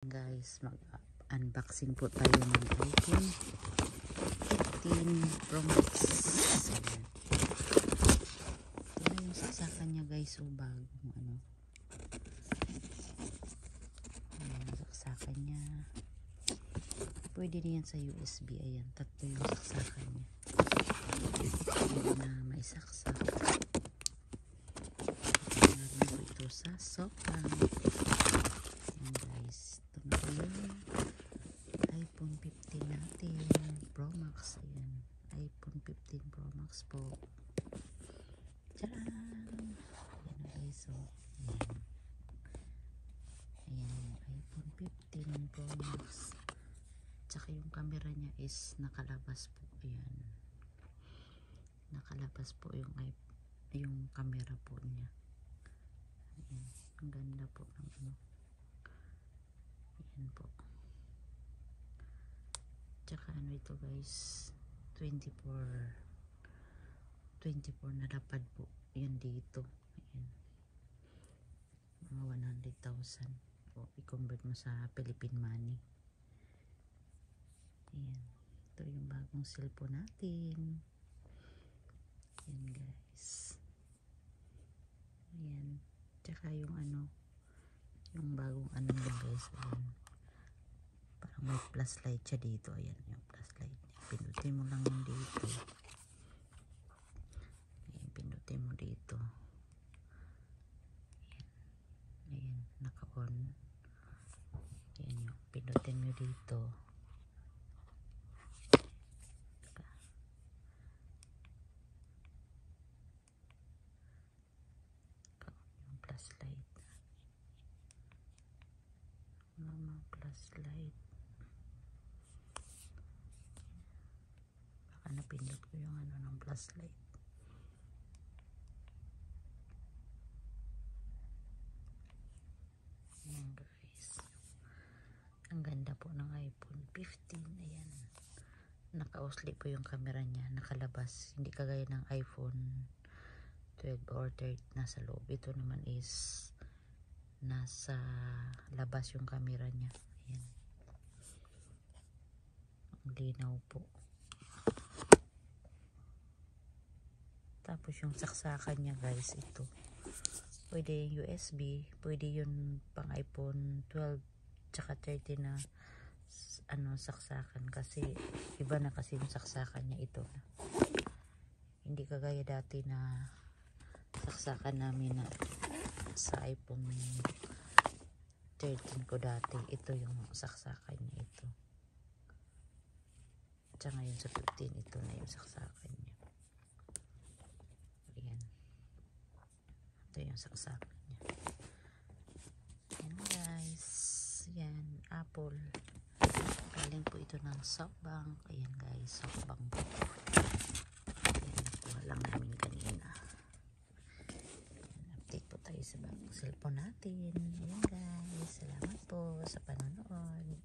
Guys, mag-unboxing po tayo ng iPhone 15 Pro Max. Ito na yung saksakan niya guys, so bagong ano. Ayan, saksakan niya. Pwede din yan sa USB. Ayan, tatlo yung saksakan niya. Pwede na may saksak. Meron po ito sa sobrang. Ayan guys, ito na po yung iPhone 15 natin Pro Max. Ayan, iPhone 15 Pro Max po. Tcharam! Ayan na guys, so ayan yung iPhone 15 Pro Max. Tsaka yung camera niya is nakalabas po. Ayan, nakalabas po yung camera po niya. Ayan, ang ganda po ng ano. Ayan po. Tsaka ano ito guys, 24 na lapad po. Yan dito. Ayan. Mga 100,000. O, i-convert mo sa Philippine money. Ayan. Ito yung bagong cellphone natin. Ayan guys. Ayan. Tsaka yung ano, yung bagong ano niya guys. Ayan. Parang may flashlight siya dito. Ayan yung flashlight niya. Pindutin mo lang yung dito. Ayan, pindutin mo dito. Ayan. Ayan, naka-on. Ayan yung pindutin mo dito. Yung flashlight. Mga flashlight. Baka napindot ko yung ano ng flashlight. Ayan guys. Ang ganda po ng iPhone 15. Ayan. Naka-usli po yung camera niya. Nakalabas. Hindi kagaya ng iPhone 12 or 13 nasa loob. Ito naman is nasa labas yung camera niya. Ayan. Ang linaw po. Tapos yung saksakan niya guys, ito. Pwede yung USB, pwede yun pang iPhone 12 tsaka 13 na ano, saksakan. Kasi iba na kasi yung saksakan niya ito. Hindi kagaya dati na saksakan namin na sa iPhone 13 ko dati. Ito yung saksakan niya ito. Tsaka ngayon sa 15, ito na yung saksakan niya. Ayan. Ito yung saksakan niya. Ayan guys. Ayan, Apple. Galing po ito ng SoftBank. Ayan guys, SoftBank po. Ayan, nakuha lang namin kanina. Ayan, update po tayo sa bagong cellphone natin. Ayan guys, salamat po sa panonood.